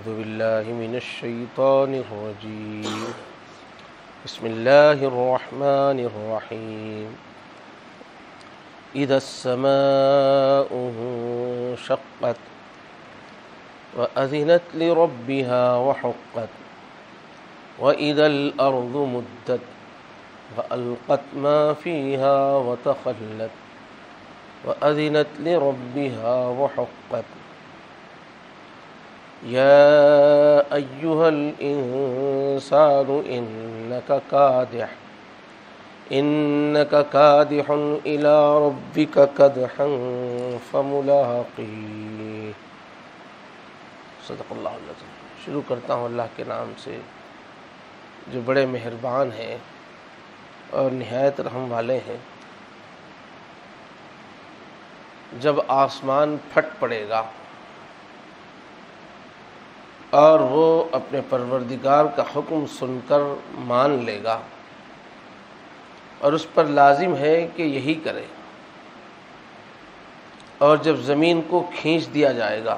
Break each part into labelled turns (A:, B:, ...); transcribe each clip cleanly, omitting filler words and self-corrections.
A: أعوذ بالله من الشيطان الرجيم بسم الله الرحمن الرحيم إذا السماء انشقت وأذنت لربها وحقت وإذا الأرض مدت وألقت ما فيها وتخلت وأذنت لربها وحقت يا أيها الإنسان إنك كادح إلى ربك كدحا فملاقيه صدق اللہ العظیم۔ شروع کرتا ہوں اللہ کے نام سے جو بڑے مہربان ہیں اور نہایت رحم والے ہیں۔ جب آسمان پھٹ پڑے گا اور وہ اپنے پروردگار کا حکم سن کر مان لے گا اور اس پر لازم ہے کہ یہی کرے، اور جب زمین کو کھینچ دیا جائے گا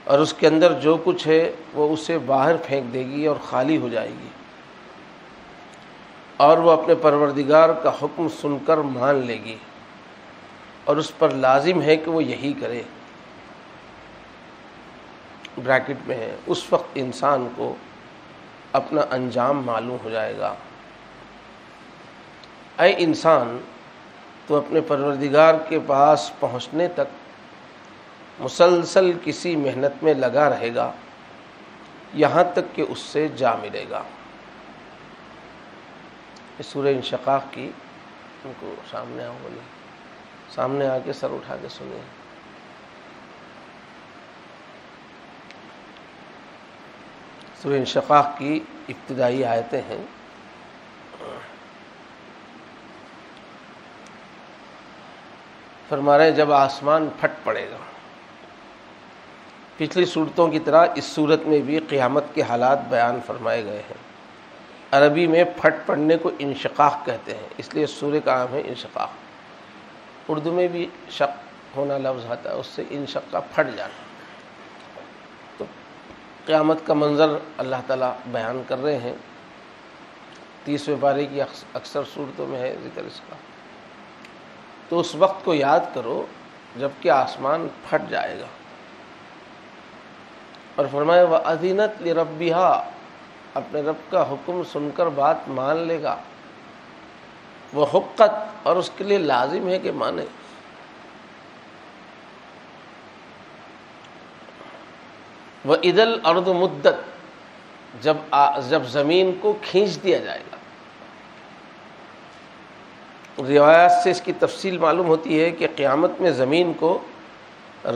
A: اور اس کے اندر جو کچھ ہے وہ اسے باہر پھینک دے گی اور خالی ہو جائے گی، اور وہ اپنے پروردگار کا حکم سن کر مان لے گی اور اس پر لازم ہے کہ وہ یہی کرے، بریکٹ میں ہے، اس وقت انسان کو اپنا انجام معلوم ہو جائے گا۔ اے انسان، تو اپنے پروردگار کے پاس پہنچنے تک مسلسل کسی محنت میں لگا رہے گا یہاں تک کہ اس سے جا ملے گا۔ اس سورہ انشقاق کی ان کو سامنے آؤ بولے، سامنے آ کے سر اٹھا کے سنیں۔ سورہ انشقاق کی ابتدائی آیتیں ہیں۔ فرما رہے ہیں جب آسمان پھٹ پڑے گا۔ پچھلی صورتوں کی طرح اس صورت میں بھی قیامت کے حالات بیان فرمائے گئے ہیں۔ عربی میں پھٹ پڑنے کو انشقاق کہتے ہیں، اس لیے سورہ کا نام ہے انشقاق۔ اردو میں بھی شق ہونا لفظ آتا ہے، اس سے انشقہ پھٹ جانا۔ تو قیامت کا منظر اللہ تعالیٰ بیان کر رہے ہیں۔ 30ویں پارے کی اکثر صورتوں میں ہے ذکر اس کا۔ تو اس وقت کو یاد کرو جب کہ آسمان پھٹ جائے گا، اور فرمایا وَأَذِنَتْ لِرَبِّهَا، اپنے رب کا حکم سن کر بات مان لے گا، وہ حقت، اور اس کے لیے لازم ہے کہ مانے۔ وَإِذَا الْأَرْضُ مُدَّتْ، جب زمین کو کھینچ دیا جائے گا۔ روایات سے اس کی تفصیل معلوم ہوتی ہے کہ قیامت میں زمین کو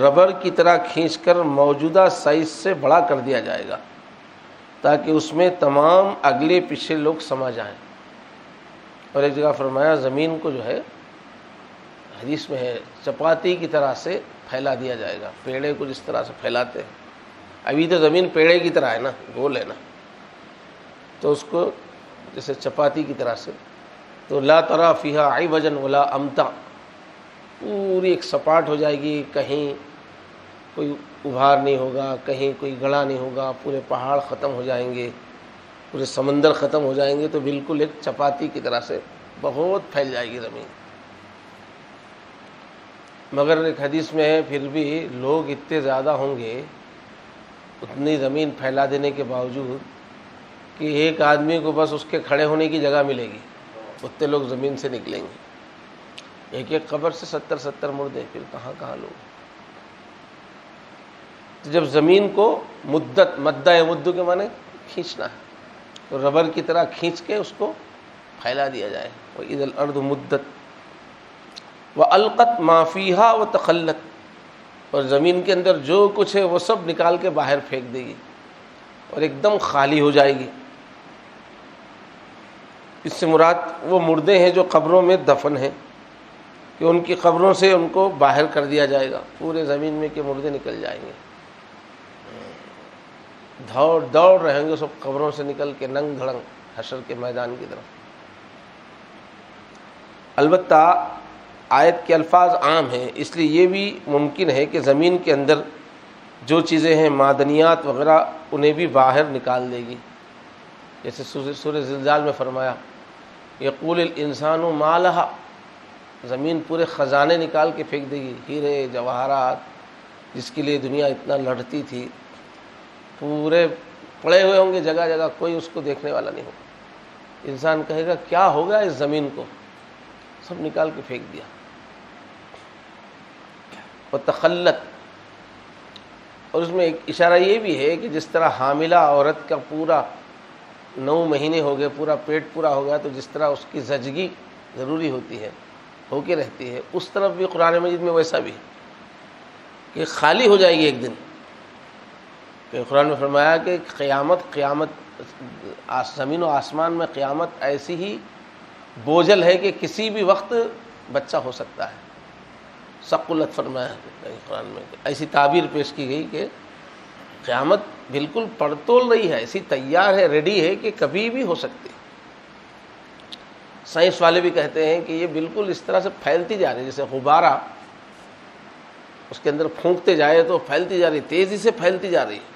A: ربڑ کی طرح کھینچ کر موجودہ سائز سے بڑا کر دیا جائے گا تاکہ اس میں تمام اگلے پچھلے لوگ سما جائیں۔ اور ایک جگہ فرمایا زمین کو جو ہے، حدیث میں ہے، چپاتی کی طرح سے پھیلا دیا جائے گا، پیڑے کو جس طرح سے پھیلاتے ہیں۔ ابھی تو زمین پیڑے کی طرح ہے نا، گول ہے نا، تو اس کو جیسے چپاتی کی طرح سے، تو لا تری فیہا عوجا ولا امتا، پوری ایک سپاٹ ہو جائے گی، کہیں کوئی ابھار نہیں ہوگا، کہیں کوئی گڑھا نہیں ہوگا، پورے پہاڑ ختم ہو جائیں گے، پورے سمندر ختم ہو جائیں گے، تو بالکل ایک چپاتی کی طرح سے بہت پھیل جائے گی زمین۔ مگر ایک حدیث میں ہے پھر بھی لوگ اتنے زیادہ ہوں گے اتنی زمین پھیلا دینے کے باوجود کہ ایک آدمی کو بس اس کے کھڑے ہونے کی جگہ ملے گی، اتنے لوگ زمین سے نکلیں گے۔ ایک ایک قبر سے 70 مردے، پھر کہاں کہاں لوگ۔ تو جب زمین کو مدت، مدہ مدو کے معنی کھینچنا ہے، تو ربر کی طرح کھینچ کے اس کو پھیلا دیا جائے۔ وَإِذَا الْأَرْضُ مُدَّتْ وَأَلْقَتْ مَا فِيهَا وَتَخَلَّتْ، اور زمین کے اندر جو کچھ ہے وہ سب نکال کے باہر پھینک دے گی اور ایک دم خالی ہو جائے گی۔ اس سے مراد وہ مردے ہیں جو قبروں میں دفن ہیں، کہ ان کی قبروں سے ان کو باہر کر دیا جائے گا، پورے زمین میں کے مردے نکل جائیں گے، دوڑ رہیں گے سب قبروں سے نکل کے ننگ دھڑنگ حشر کے میدان کی طرف۔ البتہ آیت کے الفاظ عام ہیں، اس لیے یہ بھی ممکن ہے کہ زمین کے اندر جو چیزیں ہیں معدنیات وغیرہ انہیں بھی باہر نکال دے گی. جیسے سورہ زلزال میں فرمایا یقول الانسان ما لہا، زمین پورے خزانے نکال کے پھینک دے گی، ہیرے جواہرات جس کے لیے دنیا اتنا لڑتی تھی پورے پڑے ہوئے ہوں گے جگہ جگہ، کوئی اس کو دیکھنے والا نہیں ہوگا. انسان کہے گا کیا ہوگا اس زمین کو، سب نکال کے پھینک دیا. وتخلت، اور اس میں ایک اشارہ یہ بھی ہے کہ جس طرح حاملہ عورت کا پورا 9 مہینے ہو گئے، پورا پیٹ پورا ہو گیا، تو جس طرح اس کی زچگی ضروری ہوتی ہے، ہو کے رہتی ہے، اس طرف بھی قرآن مجید میں ویسا بھی ہے کہ خالی ہو جائے گی ایک دن. کہ قرآن میں فرمایا کہ قیامت زمین و آسمان میں قیامت ایسی ہی بوجھل ہے کہ کسی بھی وقت بچہ ہو سکتا ہے. ثقلت فرمایا قرآن میں، ایسی تعبیر پیش کی گئی کہ قیامت بالکل پڑتول رہی ہے، ایسی تیار ہے، ریڈی ہے کہ کبھی بھی ہو سکتی. سائنس والے بھی کہتے ہیں کہ یہ بالکل اس طرح سے پھیلتی جا رہی ہے جیسے غبارہ اس کے اندر پھونکتے جائے تو پھیلتی جا رہی، تیزی سے پھیلتی جا رہی ہے.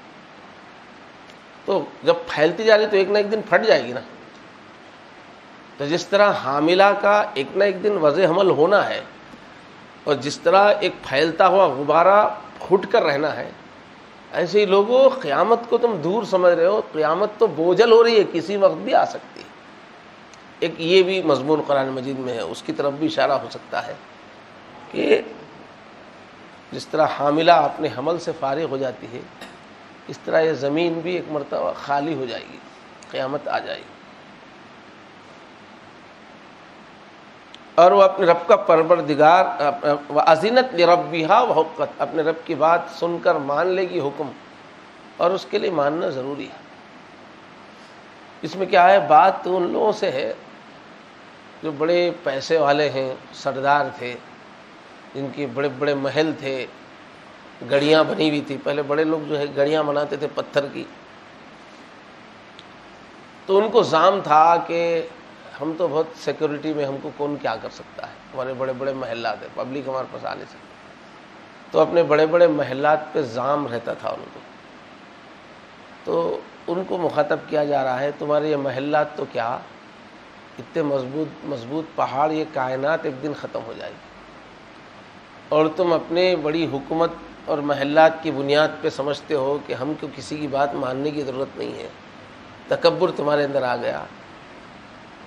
A: تو جب پھیلتی جا رہی تو ایک نہ ایک دن پھٹ جائے گی نا. تو جس طرح حاملہ کا ایک نہ ایک دن وضع حمل ہونا ہے، اور جس طرح ایک پھیلتا ہوا غبارہ پھوٹ کر رہنا ہے، ایسے ہی لوگوں قیامت کو تم دور سمجھ رہے ہو، قیامت تو بوجھل ہو رہی ہے، کسی وقت بھی آ سکتی ہے. ایک یہ بھی مضمون قرآن مجید میں ہے، اس کی طرف بھی اشارہ ہو سکتا ہے کہ جس طرح حاملہ اپنے حمل سے فارغ ہو جاتی ہے، اس طرح یہ زمین بھی ایک مرتبہ خالی ہو جائے گی، قیامت آ جائے گی. اور وہ اپنے رب کا پروردگار وَأَذِنَتْ لِرَبِّهَا وَحُقَّتْ، اپنے رب کی بات سن کر مان لے گی حکم، اور اس کے لیے ماننا ضروری ہے. اس میں کیا ہے، بات تو ان لوگوں سے ہے جو بڑے پیسے والے ہیں، سردار تھے، جن کے بڑے بڑے محل تھے، گڑیاں بنی ہوئی تھی. پہلے بڑے لوگ جو ہے گڑیاں بناتے تھے پتھر کی، تو ان کو زعم تھا کہ ہم تو بہت سیکورٹی میں، ہم کو کون کیا کر سکتا ہے، ہمارے بڑے بڑے محلات ہیں، پبلک ہمارے پاس آ نہیں سکتی. تو اپنے بڑے بڑے محلات پہ زعم رہتا تھا ان کو. تو ان کو مخاطب کیا جا رہا ہے تمہارے یہ محلات تو کیا، اتنے مضبوط پہاڑ، یہ کائنات ایک دن ختم ہو جائے گی، اور تم اپنے بڑی حکومت اور محلات کی بنیاد پہ سمجھتے ہو کہ ہم کو کسی کی بات ماننے کی ضرورت نہیں ہے. تکبر تمہارے اندر آ گیا.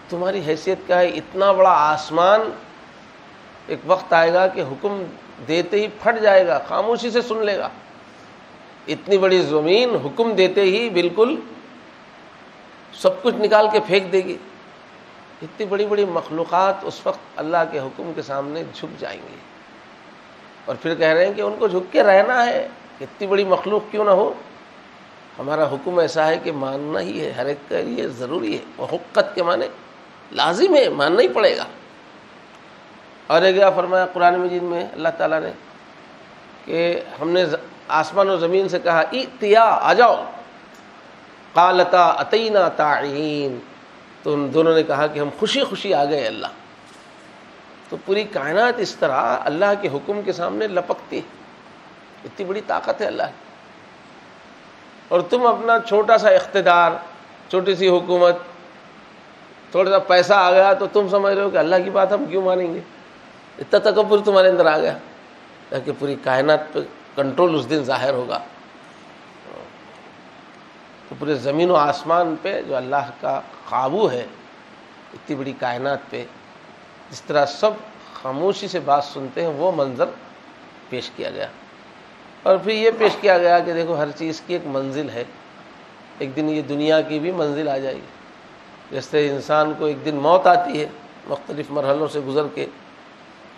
A: تمہاری حیثیت کیا ہے، اتنا بڑا آسمان ایک وقت آئے گا کہ حکم دیتے ہی پھٹ جائے گا، خاموشی سے سن لے گا. اتنی بڑی زمین حکم دیتے ہی بالکل سب کچھ نکال کے پھینک دے گی. اتنی بڑی بڑی مخلوقات اس وقت اللہ کے حکم کے سامنے جھک جائیں گی. اور پھر کہہ رہے ہیں کہ ان کو جھک کے رہنا ہے، اتنی بڑی مخلوق کیوں نہ ہو، ہمارا حکم ایسا ہے کہ ماننا ہی ہے، ہر ایک کے لیے ضروری ہے. وہ حقت کے معنی لازم ہے، ماننا ہی پڑے گا. اور ایک جگہ فرمایا قرآن مجید میں اللہ تعالیٰ نے کہ ہم نے آسمان و زمین سے کہا ائتیا، آ جاؤ. قالتا اتینا طاعین، تو ان دونوں نے کہا کہ ہم خوشی خوشی آ گئے اللہ. تو پوری کائنات اس طرح اللہ کے حکم کے سامنے لپکتی، اتنی بڑی طاقت ہے اللہ کی. اور تم اپنا چھوٹا سا اقتدار، چھوٹی سی حکومت، تھوڑا سا پیسہ آ گیا تو تم سمجھ رہے ہو کہ اللہ کی بات ہم کیوں مانیں گے. اتنا تکبر تمہارے اندر آ گیا، تاکہ پوری کائنات پہ کنٹرول اس دن ظاہر ہوگا. تو پورے زمین و آسمان پہ جو اللہ کا قابو ہے، اتنی بڑی کائنات پہ، جس طرح سب خاموشی سے بات سنتے ہیں، وہ منظر پیش کیا گیا. اور پھر یہ پیش کیا گیا کہ دیکھو ہر چیز کی ایک منزل ہے، ایک دن یہ دنیا کی بھی منزل آ جائے گی. جیسے انسان کو ایک دن موت آتی ہے، مختلف مرحلوں سے گزر کے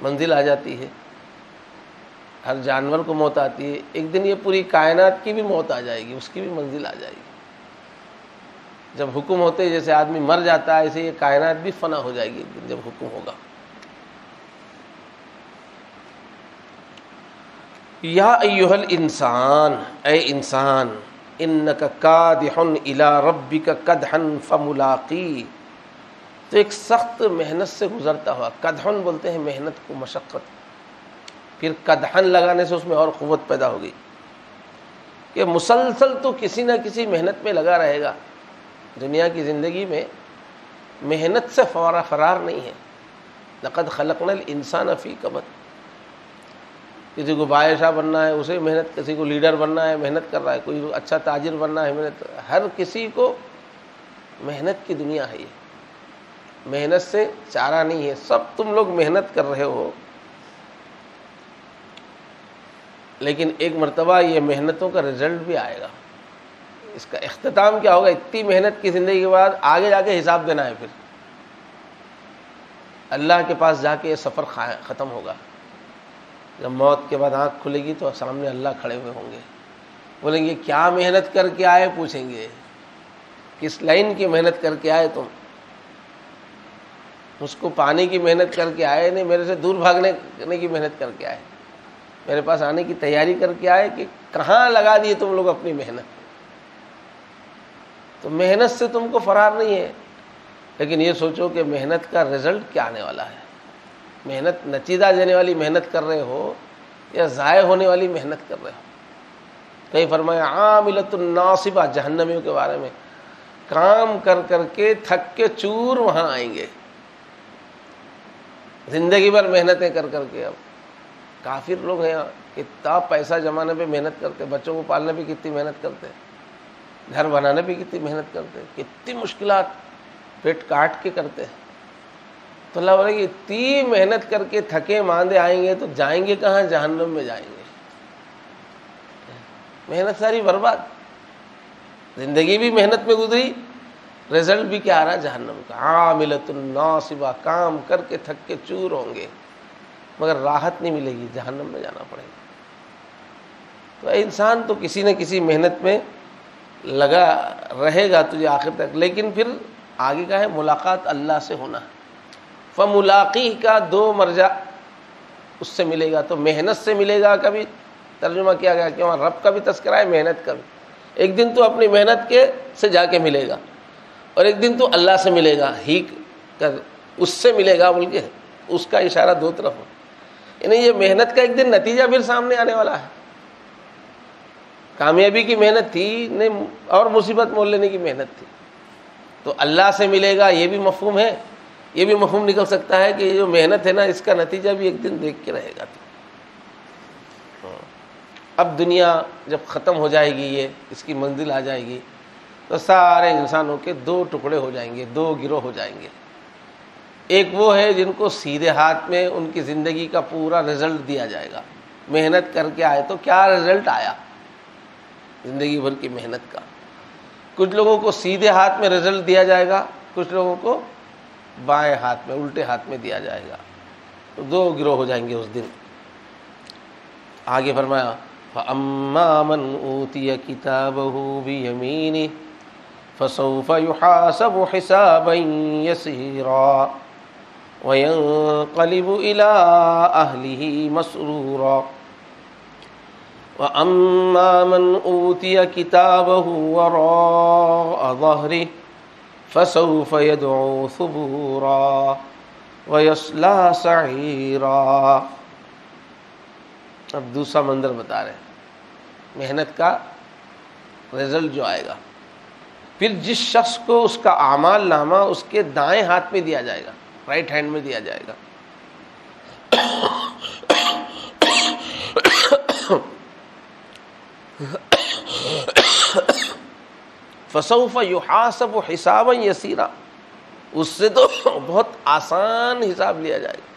A: منزل آ جاتی ہے، ہر جانور کو موت آتی ہے، ایک دن یہ پوری کائنات کی بھی موت آ جائے گی، اس کی بھی منزل آ جائے گی. جب حکم ہوتے ہیں جیسے آدمی مر جاتا ہے، ایسے یہ کائنات بھی فنا ہو جائے گی ایک دن جب حکم ہوگا. یا ایھا الانسان، اے انسان، انک کادح الی ربک کدحا فملاقی، تو ایک سخت محنت سے گزرتا ہوا. کدحن بولتے ہیں محنت کو، مشقت. پھر کدحن لگانے سے اس میں اور قوت پیدا ہوگی. کہ مسلسل تو کسی نہ کسی محنت میں لگا رہے گا. دنیا کی زندگی میں محنت سے فرار نہیں ہے. لقد خلقنا الانسان فی کبد. کسی کو بادشاہ بننا ہے اسے محنت، کسی کو لیڈر بننا ہے محنت کر رہا ہے، کوئی اچھا تاجر بننا ہے محنت، ہر کسی کو محنت کی دنیا ہے. یہ محنت سے چارہ نہیں ہے. سب تم لوگ محنت کر رہے ہو، لیکن ایک مرتبہ یہ محنتوں کا رزلٹ بھی آئے گا. اس کا اختتام کیا ہوگا؟ اتنی محنت کی زندگی کے بعد آگے جا کے حساب دینا ہے. پھر اللہ کے پاس جا کے یہ سفر ختم ہوگا. جب موت کے بعد آنکھ کھلے گی تو سامنے اللہ کھڑے ہوئے ہوں گے، بولیں گے کیا محنت کر کے آئے؟ پوچھیں گے کس لائن کی محنت کر کے آئے تم؟ اس کو پانے کی محنت کر کے آئے نہیں، میرے سے دور بھاگنے کی محنت کر کے آئے، میرے پاس آنے کی تیاری کر کے آئے، کہ کہاں لگا دیے تم لوگ اپنی محنت؟ تو محنت سے تم کو فرار نہیں ہے، لیکن یہ سوچو کہ محنت کا رزلٹ کیا آنے والا ہے. محنت نتیجہ دینے والی محنت کر رہے ہو یا ضائع ہونے والی محنت کر رہے ہو؟ کہیں فرمایا عاملۃ ناصبہ، جہنمیوں کے بارے میں، کام کر کر کے تھک کے چور وہاں آئیں گے، زندگی بھر محنتیں کر کر کے. اب کافر لوگ ہیں کتنا پیسہ جمانے پہ محنت کرتے، بچوں کو پالنے پہ کتنی محنت کرتے، گھر بنانے پہ کتنی محنت کرتے، کتنی مشکلات پیٹ کاٹ کے کرتے ہیں. تو اللہ بولے کہ اتنی محنت کر کے تھکے ماندے آئیں گے تو جائیں گے کہاں؟ جہنم میں جائیں گے. محنت ساری برباد، زندگی بھی محنت میں گزری، رزلٹ بھی کیا آ رہا؟ جہنم کا. عاملۃ ناصبہ، کام کر کے تھک کے چور ہوں گے مگر راحت نہیں ملے گی، جہنم میں جانا پڑے گا. تو انسان تو کسی نہ کسی محنت میں لگا رہے گا تجھے آخر تک. لیکن پھر آگے کا ہے ملاقات اللہ سے ہونا. فملاقی کا دو مرجع اس سے ملے گا. تو محنت سے ملے گا، کبھی ترجمہ کیا گیا کہ وہاں رب کا بھی تذکرہ ہے، محنت کا بھی. ایک دن تو اپنی محنت کے سے جا کے ملے گا، اور ایک دن تو اللہ سے ملے گا، ہی اس سے ملے گا، بلکہ اس کا اشارہ دو طرف ہو. یعنی یہ محنت کا ایک دن نتیجہ پھر سامنے آنے والا ہے. کامیابی کی محنت تھی نہیں، اور مصیبت مول لینے کی محنت تھی. تو اللہ سے ملے گا، یہ بھی مفہوم ہے. یہ بھی مفہوم نکل سکتا ہے کہ یہ جو محنت ہے نا، اس کا نتیجہ بھی ایک دن دیکھ کے رہے گا. اب دنیا جب ختم ہو جائے گی، یہ اس کی منزل آ جائے گی، تو سارے انسانوں کے دو ٹکڑے ہو جائیں گے، دو گروہ ہو جائیں گے. ایک وہ ہے جن کو سیدھے ہاتھ میں ان کی زندگی کا پورا رزلٹ دیا جائے گا. محنت کر کے آئے تو کیا رزلٹ آیا زندگی بھر کی محنت کا. کچھ لوگوں کو سیدھے ہاتھ میں رزلٹ دیا جائے گا، کچھ لوگوں کو بائیں ہاتھ میں، الٹے ہاتھ میں دیا جائے گا. تو دو گروہ ہو جائیں گے اس دن. آگے فرمایا فَأَمَّا مَنْ أُوتِيَ كِتَابَهُ بِيَمِينِهِ فَسَوْفَ يُحَاسَبُ حِسَابًا يَسِيرًا وَيَنْقَلِبُ إِلَىٰ أَهْلِهِ مَسْرُورًا وَأَمَّا مَنْ أُوتِيَ كِتَابَهُ وَرَاءَ ظَهْرِهِ فَسَوْفَ يَدْعُو ثُبُورًا وَيَصْلَىٰ سَعِيرًا. اب دوسرا منظر بتا رہے ہیں محنت کا رزلٹ جو آئے گا. پھر جس شخص کو اس کا اعمال نامہ اس کے دائیں ہاتھ میں دیا جائے گا، رائٹ ہینڈ میں دیا جائے گا. فسوف یحاسب حسابا یسیرا، اس سے تو بہت آسان حساب لیا جائے گا.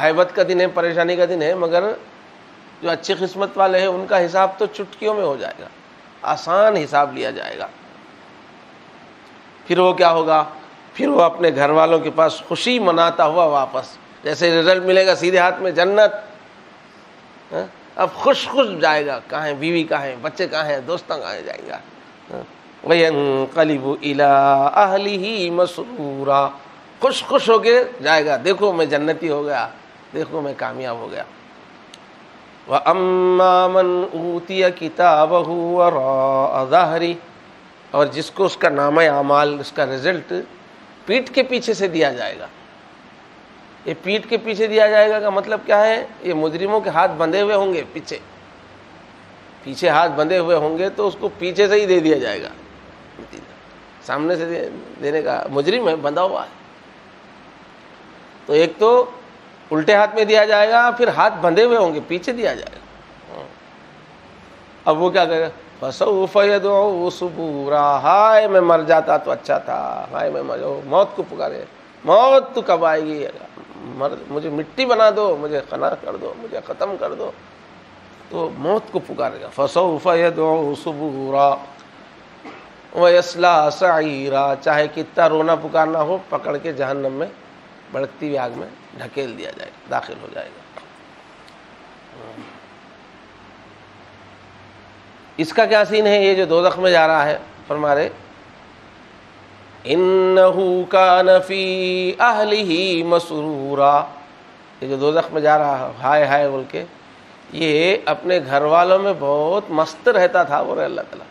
A: ہیبت کا دن ہے، پریشانی کا دن ہے، مگر جو اچھی قسمت والے ہیں ان کا حساب تو چٹکیوں میں ہو جائے گا، آسان حساب لیا جائے گا. پھر وہ کیا ہوگا؟ پھر وہ اپنے گھر والوں کے پاس خوشی مناتا ہوا واپس، جیسے رزلٹ ملے گا سیدھے ہاتھ میں جنت، اب خوش خوش جائے گا. کہاں ہیں بیوی، کہاں ہیں بچے، کہاں ہیں دوستاں، کہاں جائے گا. وَيَنْقَلِبُ إِلَىٰ أَهْلِهِ مَسْرُورًا، خوش خوش ہو کے جائے گا، دیکھو میں جنتی ہو گیا، دیکھو میں کامیاب ہو گیا. وَأَمَّا مَنْ أُوتِيَ كِتَابَهُ وَرَاءَ ظَهْرِهِ، اور جس کو اس کا نامہ اعمال، اس کا رزلٹ پیٹھ کے پیچھے سے دیا جائے گا. یہ پیٹھ کے پیچھے دیا جائے گا کا مطلب کیا ہے؟ یہ مجرموں کے ہاتھ بندھے ہوئے ہوں گے پیچھے، پیچھے ہاتھ بندھے ہوئے ہوں گے تو اس کو پیچھے سے ہی دے دیا جائے گا، سامنے سے دینے کا مجرم ہے، بندھا ہوا ہے. تو ایک تو الٹے ہاتھ میں دیا جائے گا، پھر ہاتھ بندھے ہوئے ہوں گے پیچھے دیا جائے گا. اب وہ کیا کرے گا؟ فسوف یدعو ثبورا، ہائے میں مر جاتا تو اچھا تھا، ہائے میں موت کو پکارے، موت تو کب آئے گی، مجھے مٹی بنا دو، مجھے فنا کر دو، مجھے ختم کر دو. تو موت کو پکارے گا. فسوف یدعو ثبورا ویصلی سعیرا، چاہے کتنا رونا پکارنا ہو، پکڑ کے جہنم میں بھڑکتی ہوئی آگ میں ڈھکیل دیا جائے گا، داخل ہو جائے گا. اس کا کیا سین ہے؟ یہ جو دوزخ میں جا رہا ہے، فرما رہے انہو کان فی اہلہ مسرورا، یہ جو دوزخ میں جا رہا ہے ہائے ہائے بول کے، یہ اپنے گھر والوں میں بہت مست رہتا تھا. وہ اللہ تعالیٰ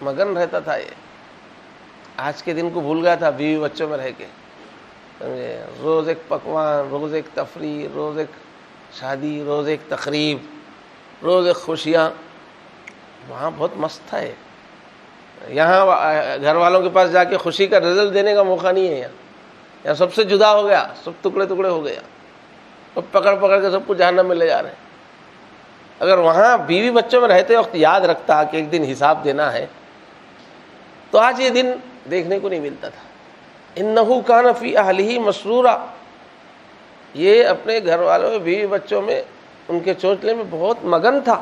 A: مگن رہتا تھا. یہ آج کے دن کو بھول گیا تھا بیوی بچوں میں رہ کے. روز ایک پکوان، روز ایک تفریح، روز ایک شادی، روز ایک تقریب، روز ایک خوشیاں. وہاں بہت مست تھا. یہاں گھر والوں کے پاس جا کے خوشی کا رزلٹ دینے کا موقع نہیں ہے. یہاں سب سے جدا ہو گیا، سب ٹکڑے ٹکڑے ہو گیا، اور پکڑ پکڑ کے سب کو جہنم میں لے جا رہے ہیں. اگر وہاں بیوی بچوں میں رہتے وقت یاد رکھتا کہ ایک دن حساب دینا ہے، تو آج یہ دن دیکھنے کو نہیں ملتا تھا. انہو کان فی اہلہ مسرورا، یہ اپنے گھر والوں میں بیوی بچوں میں ان کے چونچلے میں بہت مگن تھا.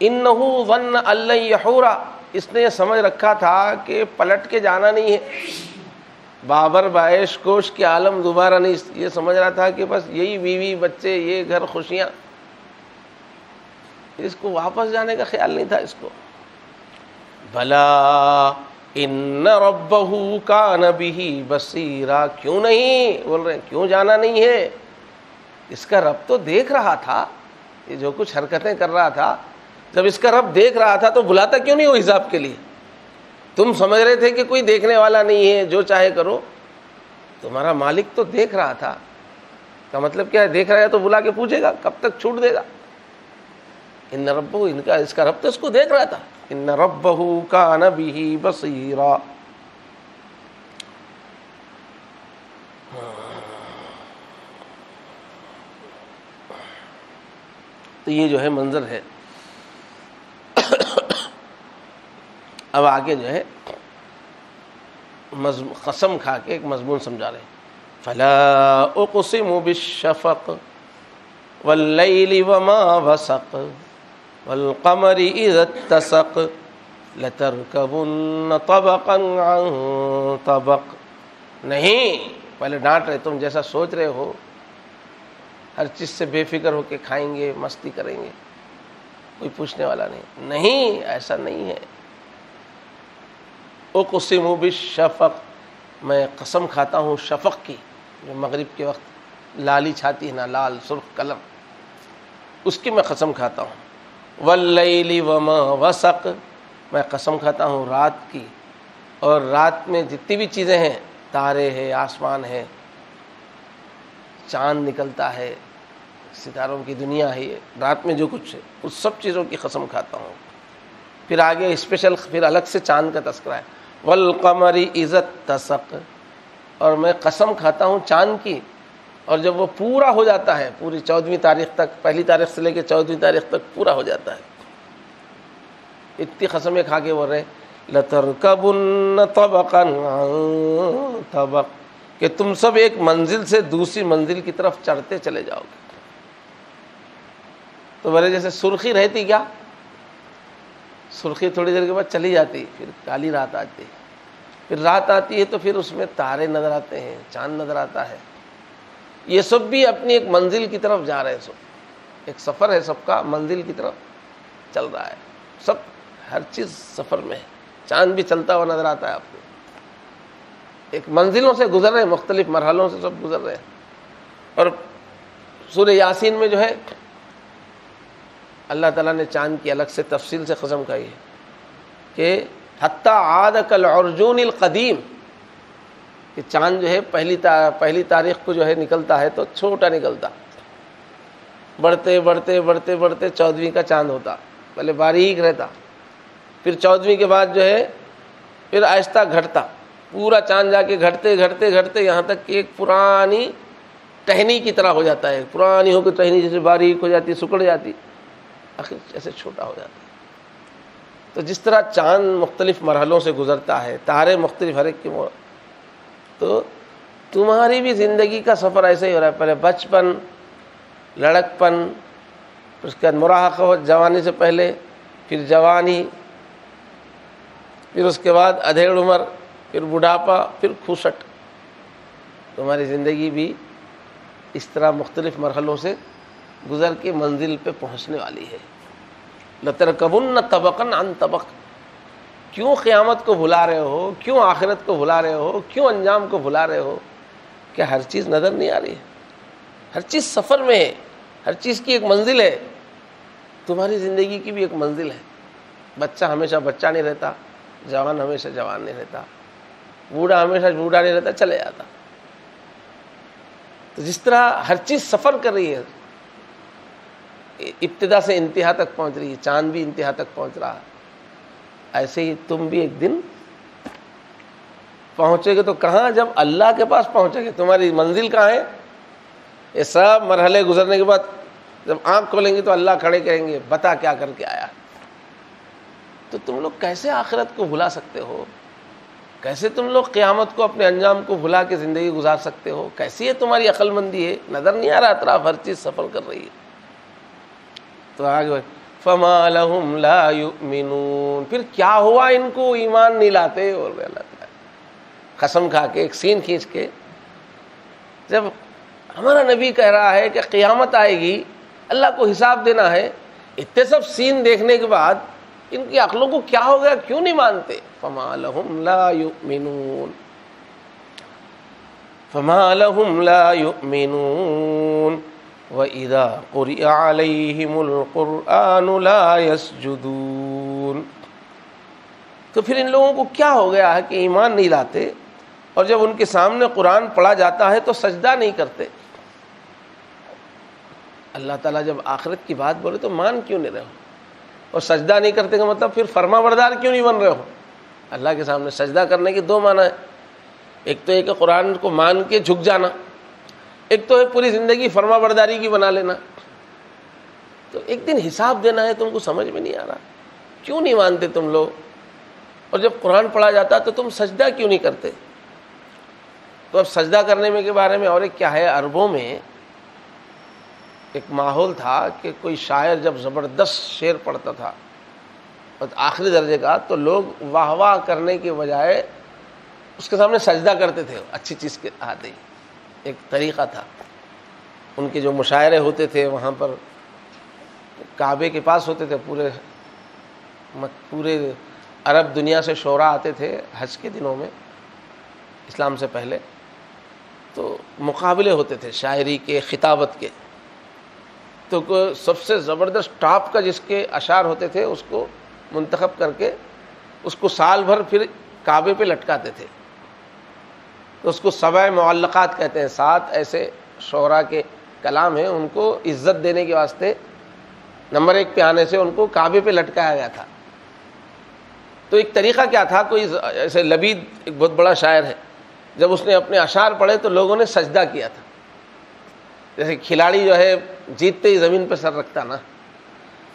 A: انہو ظن ان لن یحورا، اس نے یہ سمجھ رکھا تھا کہ پلٹ کے جانا نہیں ہے، بابر بائش کوش کے عالم دوبارہ نہیں. یہ سمجھ رہا تھا کہ بس یہی بیوی بچے، یہ گھر، خوشیاں، اس کو واپس جانے کا خیال نہیں تھا اس کو. بھلا ان ربہ کان بہ بصیرا، کیوں نہیں بول رہے ہیں، کیوں جانا نہیں ہے؟ اس کا رب تو دیکھ رہا تھا، یہ جو کچھ حرکتیں کر رہا تھا، جب اس کا رب دیکھ رہا تھا تو بلاتا کیوں نہیں وہ حساب کے لیے؟ تم سمجھ رہے تھے کہ کوئی دیکھنے والا نہیں ہے، جو چاہے کرو. تمہارا مالک تو دیکھ رہا تھا. کا مطلب کیا ہے؟ دیکھ رہا ہے تو بلا کے پوچھے گا، کب تک چھوٹ دے گا؟ ان ربہ، اس کا رب تو اس کو دیکھ رہا تھا. ان ربہ کان بہ بصیرا. تو یہ جو ہے منظر ہے. اب آگے جو ہے قسم کھا کے ایک مضمون سمجھا رہے ہیں. فلا اقسم بالشفق واللیل وما وسق والقمر اذا اتسق لترکبن طبقا عن طبق. نہیں، پہلے ڈانٹ رہے، تم جیسا سوچ رہے ہو ہر چیز سے بے فکر ہو کے کھائیں گے، مستی کریں گے، کوئی پوچھنے والا نہیں. نہیں، ایسا نہیں ہے. اقسم بالشفق، میں قسم کھاتا ہوں شفق کی، جو مغرب کے وقت لالی چھاتی ہے نا، لال سرخ کلر، اس کی میں قسم کھاتا ہوں. واللیل وما وسق، میں قسم کھاتا ہوں رات کی، اور رات میں جتنی بھی چیزیں ہیں، تارے ہیں، آسمان ہے، چاند نکلتا ہے، ستاروں کی دنیا ہے، یہ رات میں جو کچھ ہے، اس سب چیزوں کی قسم کھاتا ہوں. پھر آگے اسپیشل پھر الگ سے چاند کا تذکرہ ہے. والقمر اذا اتسق، اور میں قسم کھاتا ہوں چاند کی، اور جب وہ پورا ہو جاتا ہے، پوری 14ویں تاریخ تک، پہلی تاریخ سے لے کے 14ویں تاریخ تک پورا ہو جاتا ہے. اتنی قسمیں کھا کے بول رہے لترکبن طبقا عن طبق، کہ تم سب ایک منزل سے دوسری منزل کی طرف چڑھتے چلے جاؤ گے. تو بولے جیسے سرخی رہتی، کیا سرخی تھوڑی دیر کے بعد چلی جاتی، پھر کالی رات آتی، پھر رات آتی ہے تو پھر اس میں تارے نظر آتے ہیں، چاند نظر آتا ہے. یہ سب بھی اپنی ایک منزل کی طرف جا رہے ہیں. سب ایک سفر ہے، سب کا منزل کی طرف چل رہا ہے. سب ہر چیز سفر میں ہے. چاند بھی چلتا ہوا نظر آتا ہے آپ کو. ایک منزلوں سے گزر رہے ہیں، مختلف مرحلوں سے سب گزر رہے ہیں. اور سورہ یاسین میں جو ہے اللہ تعالیٰ نے چاند کی الگ سے تفصیل سے قسم کھائی ہے کہ حتی عاد کالعرجون القدیم، کہ چاند جو ہے پہلی تاریخ کو جو ہے نکلتا ہے تو چھوٹا نکلتا، بڑھتے بڑھتے بڑھتے بڑھتے 14ویں کا چاند ہوتا، پہلے باریک رہتا، پھر 14ویں کے بعد جو ہے پھر آہستہ گھٹتا، پورا چاند جا کے گھٹتے گھٹتے گھٹتے یہاں تک کہ ایک پرانی ٹہنی کی طرح ہو جاتا ہے، پرانی ہو کے ٹہنی جیسے باریک ہو جاتی، سکڑ جاتی، آخر ایسے چھوٹا ہو جاتا ہے۔ تو جس طرح چاند مختلف مرحلوں سے گزرتا ہے، تارے مختلف ہر ایک کے تو تمہاری بھی زندگی کا سفر ایسے ہی ہو رہا ہے، پہلے بچپن، لڑکپن، اس کے بعد مراہقہ جوانی سے پہلے، پھر جوانی، پھر اس کے بعد ادھیڑ عمر، پھر بڑھاپا، پھر کھوسٹ۔ تمہاری زندگی بھی اس طرح مختلف مرحلوں سے گزر کے منزل پہ پہنچنے والی ہے۔ لَتَرْكَبُنَّ طَبَقًا عَنْ طَبَقٍ۔ کیوں قیامت کو بھلا رہے ہو؟ کیوں آخرت کو بھلا رہے ہو؟ کیوں انجام کو بھلا رہے ہو؟ کیا ہر چیز نظر نہیں آ رہی ہے؟ ہر چیز سفر میں ہے، ہر چیز کی ایک منزل ہے۔ تمہاری زندگی کی بھی ایک منزل ہے۔ بچہ ہمیشہ بچہ نہیں رہتا، جوان ہمیشہ جوان نہیں رہتا، بوڑھا ہمیشہ بوڑھا نہیں رہتا، چلے جاتا۔ تو جس طرح ہر چیز سفر کر رہی ہے، ابتدا سے انتہا تک پہنچ رہی ہے، چاند بھی انتہا تک پہنچ رہا ہے، ایسے ہی تم بھی ایک دن پہنچے گے۔ تو کہاں؟ جب اللہ کے پاس پہنچے گے۔ تمہاری منزل کہاں ہے؟ یہ سب مرحلے گزرنے کے بعد جب آنکھ کھولیں گے تو اللہ کھڑے کہیں گے بتا کیا کر کے آیا۔ تو تم لوگ کیسے آخرت کو بھلا سکتے ہو؟ کیسے تم لوگ قیامت کو، اپنے انجام کو بھلا کے زندگی گزار سکتے ہو؟ کیسی ہے تمہاری عقل مندی ہے؟ نظر نہیں آ رہا اطراف ہر چیز سفر کر رہی ہے۔ تو آگے فَمَا لَهُمْ لَا يُؤْمِنُونَ، پھر کیا ہوا ان کو ایمان نہیں لاتے؟ اور اللہ تعالیٰ قسم کھا کے ایک سین کھینچ کے، جب ہمارا نبی کہہ رہا ہے کہ قیامت آئے گی، اللہ کو حساب دینا ہے، اتنے سب سین دیکھنے کے بعد ان کی عقلوں کو کیا ہو گیا؟ کیوں نہیں مانتے؟ فَمَا لَهُمْ لَا يُؤْمِنُونَ، فَمَا لَهُمْ لَا يُؤْمِنُونَ وَإِذَا قُرِئَ عَلَيْهِمُ الْقُرْآنُ لَا يَسْجُدُونَ۔ تو پھر ان لوگوں کو کیا ہو گیا ہے کہ ایمان نہیں لاتے، اور جب ان کے سامنے قرآن پڑھا جاتا ہے تو سجدہ نہیں کرتے؟ اللہ تعالیٰ جب آخرت کی بات بولے تو مان کیوں نہیں رہے ہو؟ اور سجدہ نہیں کرتے کا مطلب پھر فرما بردار کیوں نہیں بن رہے ہو؟ اللہ کے سامنے سجدہ کرنے کے دو معنی ہیں، ایک تو ہے کہ قرآن کو مان کے جھک جانا، ایک تو ہے پوری زندگی فرما برداری کی بنا لینا۔ تو ایک دن حساب دینا ہے، تم کو سمجھ میں نہیں آ رہا، کیوں نہیں مانتے تم لوگ؟ اور جب قرآن پڑھا جاتا تو تم سجدہ کیوں نہیں کرتے؟ تو اب سجدہ کرنے میں کے بارے میں اور ایک کیا ہے، عربوں میں ایک ماحول تھا کہ کوئی شاعر جب زبردست شعر پڑھتا تھا اور آخری درجے کا، تو لوگ واہ واہ کرنے کے بجائے اس کے سامنے سجدہ کرتے تھے، اچھی چیز کے آتے ہی۔ ایک طریقہ تھا ان کے جو مشاعرے ہوتے تھے وہاں پر کعبے کے پاس ہوتے تھے، پورے عرب دنیا سے شعراء آتے تھے حج کے دنوں میں، اسلام سے پہلے، تو مقابلے ہوتے تھے شاعری کے، خطابت کے۔ تو سب سے زبردست ٹاپ کا جس کے اشعار ہوتے تھے اس کو منتخب کر کے اس کو سال بھر پھر کعبے پہ لٹکاتے تھے۔ تو اس کو 7 معلقات کہتے ہیں، 7 ایسے شعراء کے کلام ہیں، ان کو عزت دینے کے واسطے نمبر 1 پہ آنے سے ان کو کعبے پہ لٹکایا گیا تھا۔ تو ایک طریقہ کیا تھا، کوئی ایسے لبید ایک بہت بڑا شاعر ہے، جب اس نے اپنے اشعار پڑھے تو لوگوں نے سجدہ کیا تھا، جیسے کھلاڑی جو ہے جیتتے ہی زمین پہ سر رکھتا نا،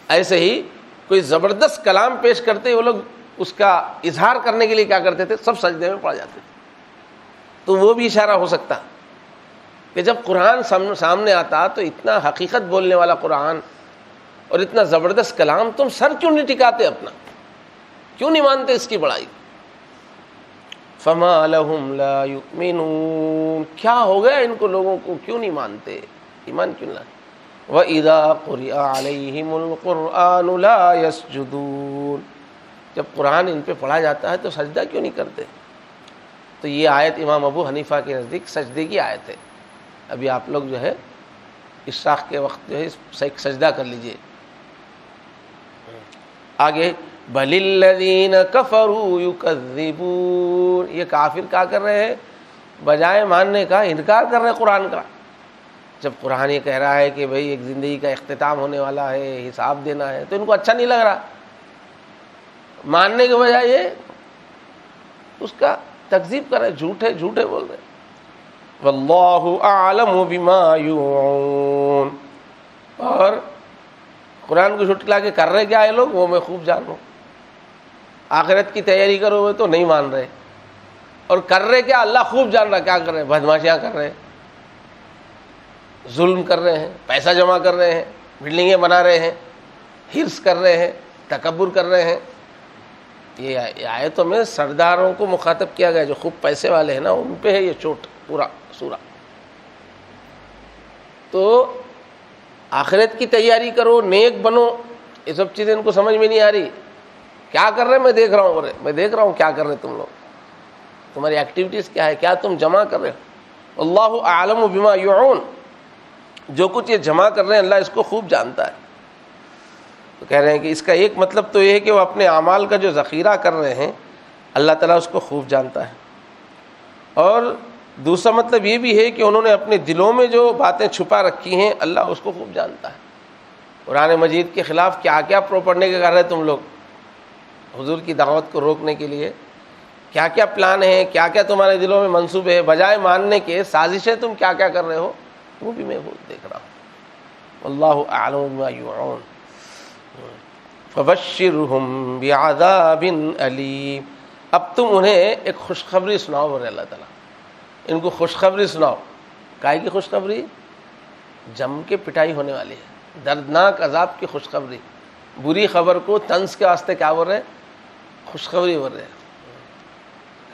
A: ایسے ہی کوئی زبردست کلام پیش کرتے ہی وہ لوگ اس کا اظہار کرنے کے لیے کیا کرتے تھے، سب سجدے میں پڑ جاتے تھے۔ تو وہ بھی اشارہ ہو سکتا کہ جب قرآن سامنے آتا تو اتنا حقیقت بولنے والا قرآن اور اتنا زبردست کلام، تم سر کیوں نہیں ٹکاتے اپنا؟ کیوں نہیں مانتے اس کی بڑائی؟ فَمَا لَهُمْ لَا يُؤْمِنُونَ، کیا ہو گیا ان کو، لوگوں کو کیوں نہیں مانتے، ایمان کیوں نہیں لاتے؟ وَإِذَا قُرِئَ عَلَيْهِمُ الْقُرْآنُ لَا يَسْجُدُونَ، جب قرآن ان پہ پڑھا جاتا ہے تو سجدہ کیوں نہیں کرتے؟ تو یہ آیت امام ابو حنیفہ کے نزدیک سجدے کی آیت ہے۔ ابھی آپ لوگ جو ہے عشاء کے وقت جو ہے ایک سجدہ کر لیجئے۔ آگے بَلِ الَّذِينَ كَفَرُوا يُكَذِّبُونَ، یہ کافر کیا کر رہے ہیں؟ بجائے ماننے کا انکار کر رہے ہیں قرآن کا، جب قرآن یہ کہہ رہا ہے کہ بھئی ایک زندگی کا اختتام ہونے والا ہے، حساب دینا ہے، تو ان کو اچھا نہیں لگ رہا، ماننے کے بجائے یہ اس کا تکذیب کر رہے، جھوٹے بول رہے. واللہ اعلم بما یوعون، اور قرآن کو جھٹلا کے کر رہے کیا یہ لوگ، وہ میں خوب جان رہا ہوں. آخرت کی تیاری کرو ہوئے تو نہیں مان رہے، اور کر رہے کیا اللہ خوب جان رہا کیا کر رہے، بدماشیاں کر رہے ہیں، ظلم کر رہے ہیں، پیسہ جمع کر رہے ہیں، بلڈنگیں بنا رہے ہیں، حرص کر رہے ہیں، تکبر کر رہے ہیں. یہ آیتوں میں سرداروں کو مخاطب کیا گیا، جو خوب پیسے والے ہیں نا ان پہ ہے یہ چوٹ پورا سورہ. تو آخرت کی تیاری کرو، نیک بنو، یہ سب چیزیں ان کو سمجھ میں نہیں آ رہی. کیا کر رہے میں دیکھ رہا ہوں، میں دیکھ رہا ہوں کیا کر رہے تم لوگ، تمہاری ایکٹیویٹیز کیا ہے، کیا تم جمع کر رہے ہو. اللہ اعلم بما یوعون، جو کچھ یہ جمع کر رہے ہیں اللہ اس کو خوب جانتا ہے. تو کہہ رہے ہیں کہ اس کا ایک مطلب تو یہ ہے کہ وہ اپنے اعمال کا جو ذخیرہ کر رہے ہیں اللہ تعالیٰ اس کو خوب جانتا ہے. اور دوسرا مطلب یہ بھی ہے کہ انہوں نے اپنے دلوں میں جو باتیں چھپا رکھی ہیں اللہ اس کو خوب جانتا ہے. قرآن مجید کے خلاف کیا کیا پروپگنڈے کر رہے تم لوگ، حضور کی دعوت کو روکنے کے لیے کیا کیا پلان ہے، کیا کیا تمہارے دلوں میں منصوبے ہے، بجائے ماننے کے سازشیں تم کیا کیا کر رہے ہو، وہ بھی میں دیکھ رہا ہوں. اللہ اعلم بما یوعون. فبشرہم بعذاب علیم، اب تم انہیں ایک خوشخبری سناؤ. بولے اللہ تعالیٰ ان کو خوشخبری سناؤ. کائے کی خوشخبری؟ جم کے پٹائی ہونے والی ہے، دردناک عذاب کی خوشخبری. بری خبر کو طنز کے واسطے کیا بول رہے ہیں، خوشخبری بول رہے ہیں.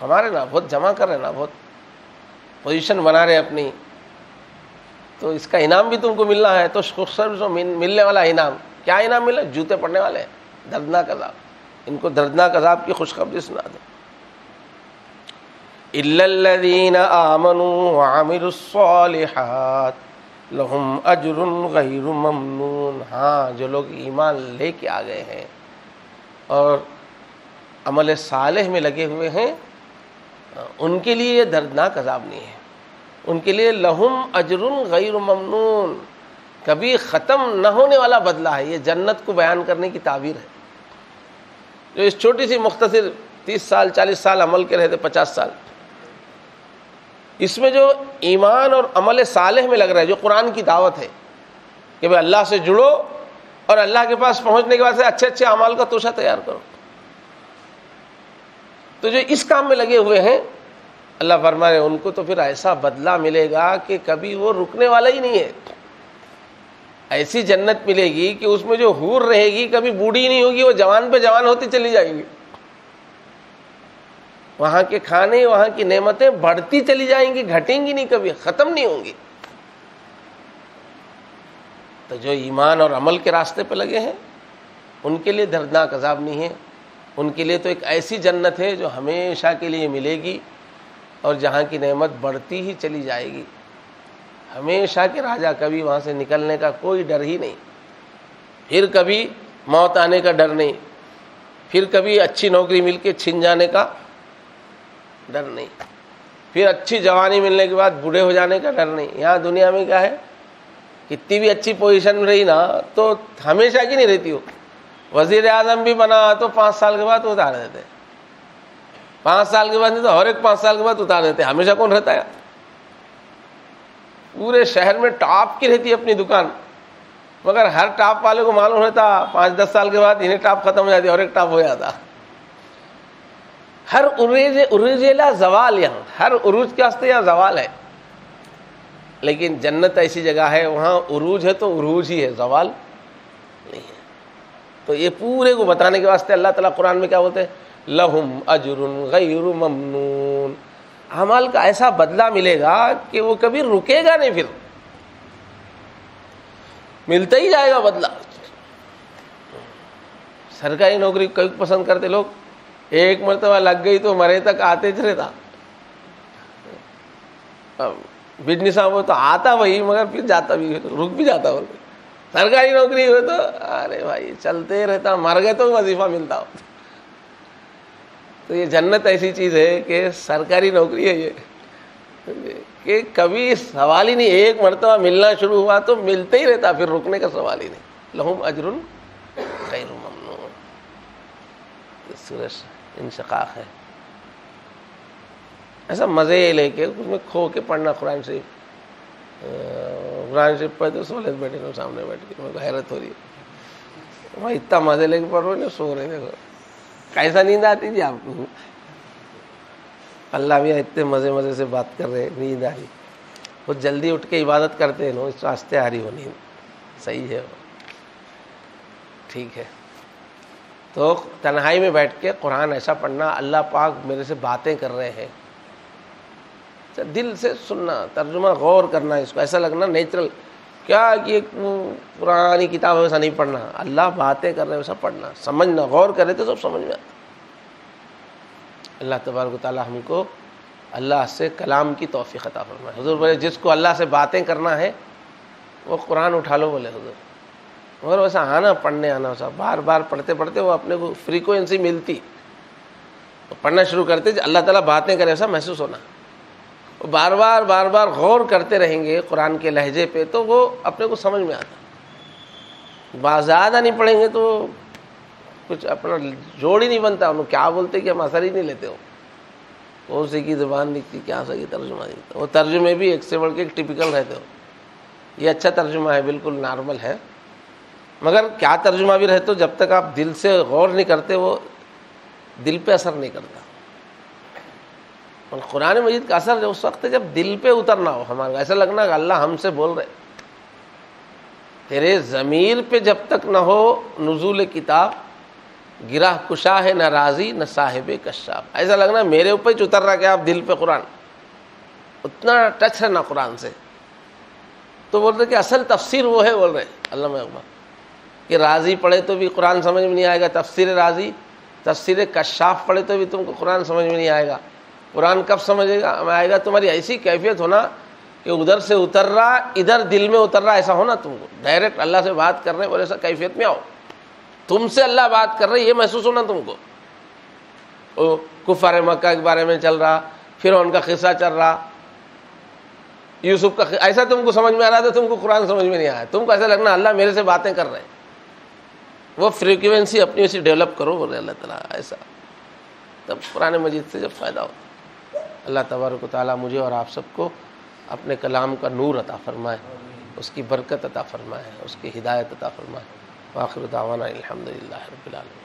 A: ہمارے نا بہت جمع کر رہے ہیں نا، بہت پوزیشن بنا رہے اپنی، تو اس کا انعام بھی تم کو ملنا ہے. تو خوشخبری ملنے والا انعام کیا انعام ملا، جوتے پڑنے والے ہیں، دردناک عذاب. ان کو دردناک عذاب کی خوشخبری سنا دو. الا الذین آمنوا وعملوا الصالحات لہم اجر غیر ممنون. ہاں جو لوگ ایمان لے کے آ گئے ہیں اور عمل صالح میں لگے ہوئے ہیں ان کے لیے یہ دردناک عذاب نہیں ہے. ان کے لیے لہم اجر غیر ممنون، کبھی ختم نہ ہونے والا بدلہ ہے. یہ جنت کو بیان کرنے کی تعبیر ہے. جو اس چھوٹی سی مختصر 30 سال 40 سال عمل کے رہتے 50 سال، اس میں جو ایمان اور عمل صالح میں لگ رہا ہے، جو قرآن کی دعوت ہے کہ بھئی اللہ سے جڑو اور اللہ کے پاس پہنچنے کے بعد سے اچھے اچھے اعمال کا توشہ تیار کرو. تو جو اس کام میں لگے ہوئے ہیں اللہ فرما رہے ہیں ان کو تو پھر ایسا بدلہ ملے گا کہ کبھی وہ رکنے والا ہی نہیں ہے. ایسی جنت ملے گی کہ اس میں جو حور رہے گی کبھی بوڑھی نہیں ہوگی، وہ جوان پہ جوان ہوتی چلی جائے گی. وہاں کے کھانے، وہاں کی نعمتیں بڑھتی چلی جائیں گی، گھٹیں گی نہیں، کبھی ختم نہیں ہوں گی. تو جو ایمان اور عمل کے راستے پہ لگے ہیں ان کے لیے دردناک عذاب نہیں ہے. ان کے لیے تو ایک ایسی جنت ہے جو ہمیشہ کے لیے ملے گی اور جہاں کی نعمت بڑھتی ہی چلی جائے گی. ہمیشہ کے راجہ، کبھی وہاں سے نکلنے کا کوئی ڈر ہی نہیں، پھر کبھی موت آنے کا ڈر نہیں، پھر کبھی اچھی نوکری مل کے چھن جانے کا ڈر نہیں، پھر اچھی جوانی ملنے کے بعد بوڑھے ہو جانے کا ڈر نہیں. یہاں دنیا میں کیا ہے، کتنی بھی اچھی پوزیشن میں رہی نا تو ہمیشہ کی نہیں رہتی. ہو وزیر اعظم بھی بنا تو 5 سال کے بعد اتار دیتے، 5 سال کے بعد نہیں تو ہر ایک 5 سال کے بعد اتار دیتے. ہمیشہ کون رہتا ہے؟ پورے شہر میں ٹاپ کی رہتی ہے اپنی دکان، مگر ہر ٹاپ والے کو معلوم رہتا 5-10 سال کے بعد انہیں ٹاپ ختم ہو جاتی اور ایک ٹاپ ہو جاتا. ہر عروج لا زوال، یہاں ہر عروج کے واسطے یہاں زوال ہے. لیکن جنت ایسی جگہ ہے وہاں عروج ہے تو عروج ہی ہے، زوال نہیں ہے. تو یہ پورے کو بتانے کے واسطے اللہ تعالیٰ قرآن میں کیا بولتے ہیں، لہم اجر غیر ممنون. اعمال کا ایسا بدلہ ملے گا کہ وہ کبھی رکے گا نہیں، پھر ملتا ہی جائے گا بدلہ. سرکاری نوکری کوئی پسند کرتے لوگ، ایک مرتبہ لگ گئی تو مرے تک آتے چ رہتا. بزنس وہ تو آتا وہی مگر پھر جاتا بھی، رک بھی جاتا. اور سرکاری نوکری ہوئے تو ارے بھائی چلتے رہتا، مر گئے تو وظیفہ ملتا ہو. تو یہ جنت ایسی چیز ہے کہ سرکاری نوکری ہے یہ. کہ کبھی سوال ہی نہیں، ایک مرتبہ ملنا شروع ہوا تو ملتے ہی رہتا، پھر رکنے کا سوال ہی نہیں۔ لہم اجر غیر ممنون، سورج انشقاق ہے۔ ایسا مزے لے کے اس میں کھو کے پڑھنا قرآن شریف، قرآن شریف پڑھتے سہولت بیٹھے کو سامنے بیٹھ کے، میرے کو حیرت ہو رہی ہے، میں اتنا مزے لے کے پڑھ رہے ہیں، سو رہے دیکھو کیسا نیند آتی جی آپ کو؟ اللہ بھی اتنے مزے مزے سے بات کر رہے، نیند آ رہی، بہت جلدی اٹھ کے عبادت کرتے ہیں نا، اس راستے آ رہی وہ نیند، صحیح ہے وہ، ٹھیک ہے۔ تو تنہائی میں بیٹھ کے قرآن ایسا پڑھنا، اللہ پاک میرے سے باتیں کر رہے ہیں، دل سے سننا، ترجمہ غور کرنا، اس کو ایسا لگنا نیچرل، کیا کہ پرانی کتاب ویسا نہیں پڑھنا، اللہ باتیں کر رہے ہیں ویسا پڑھنا، سمجھنا، غور کرے تو سب سمجھ میں آتا۔ اللہ تبارک و تعالی ہم کو اللہ سے کلام کی توفیق عطا فرمائے۔ حضور بولے جس کو اللہ سے باتیں کرنا ہے وہ قرآن اٹھا لو، بولے حضور، مگر ویسا آنا پڑھنے آنا، ویسا بار بار پڑھتے پڑھتے وہ اپنے کو فریکوینسی ملتی، تو پڑھنا شروع کرتے اللہ تعالیٰ باتیں کرے ایسا محسوس ہونا، بار بار غور کرتے رہیں گے قرآن کے لہجے پہ تو وہ اپنے کو سمجھ میں آتا۔ زیادہ نہیں پڑھیں گے تو کچھ اپنا جوڑ ہی نہیں بنتا، انہوں کیا بولتے کہ ہم اثر ہی نہیں لیتے ہو، کون سی کی زبان نکتی، کیا سا کی ترجمہ نکلتا، وہ ترجمے بھی ایک سے بڑھ کے ایک ٹپیکل رہتے ہو، یہ اچھا ترجمہ ہے، بالکل نارمل ہے، مگر کیا ترجمہ بھی رہتے ہو جب تک آپ دل سے غور نہیں کرتے وہ دل پہ اثر نہیں کرتا۔ اور قرآن مجید کا اثر اس وقت ہے جب دل پہ اترنا ہو، ہمارا ایسا لگنا کہ اللہ ہم سے بول رہے، تیرے ضمیر پہ جب تک نہ ہو نزول کتاب، گرہ کشا ہے نہ راضی نہ صاحب کشاف، ایسا لگنا میرے اوپر ہی اتر رہا کہ آپ دل پہ قرآن، اتنا ٹچ ہے نا قرآن سے، تو بول رہے کہ اصل تفسیر وہ ہے، بول رہے علامہ اقبال کہ راضی پڑھے تو بھی قرآن سمجھ میں نہیں آئے گا، تفسیر راضی، تفسیر کشاف پڑھے تو بھی تم کو قرآن سمجھ میں نہیں آئے گا۔ قرآن کب سمجھے گا آئے گا؟ تمہاری ایسی کیفیت ہونا کہ ادھر سے اتر رہا ادھر دل میں اتر رہا، ایسا ہونا تم کو، ڈائریکٹ اللہ سے بات کر رہے ہیں اور ایسا کیفیت میں آؤ، تم سے اللہ بات کر رہے، یہ محسوس ہونا تم کو۔ کفار مکہ کے بارے میں چل رہا، پھر ان کا قصہ چل رہا، یوسف کا ایسا تم کو سمجھ میں آ رہا تھا، تم کو قرآن سمجھ میں نہیں آیا، تم کو ایسا لگنا اللہ میرے سے باتیں کر رہے ہیں، وہ فریکوینسی اپنی اسی ڈیولپ کرو، بولے اللہ تعالیٰ ایسا، تب قرآن مجید سے جب فائدہ ہوتا۔ اللہ تبارک و تعالیٰ مجھے اور آپ سب کو اپنے کلام کا نور عطا فرمائے، اس کی برکت عطا فرمائے، اس کی ہدایت عطا فرمائے۔ وآخر دعوانا الحمدللہ رب العالمین۔